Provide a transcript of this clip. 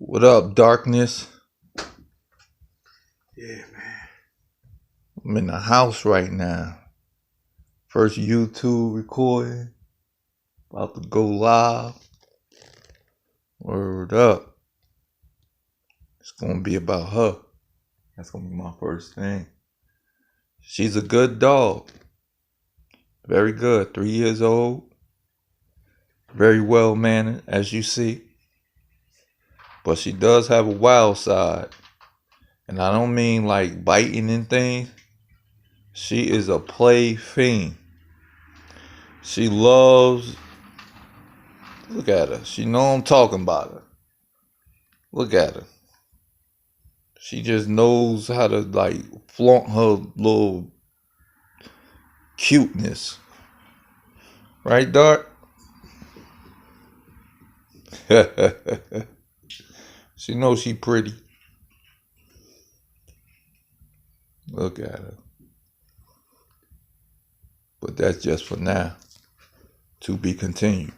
What up, darkness? Yeah, man. I'm in the house right now. First YouTube recording. About to go live. Word up. It's gonna be about her. That's gonna be my first thing. She's a good dog. Very good. 3 years old. Very well mannered, as you see. But she does have a wild side. And I don't mean like biting and things. She is a play fiend. She loves. Look at her. She know I'm talking about her. Look at her. She just knows how to like flaunt her little cuteness. Right, Dart? She knows she pretty. Look at her. But that's just for now. To be continued.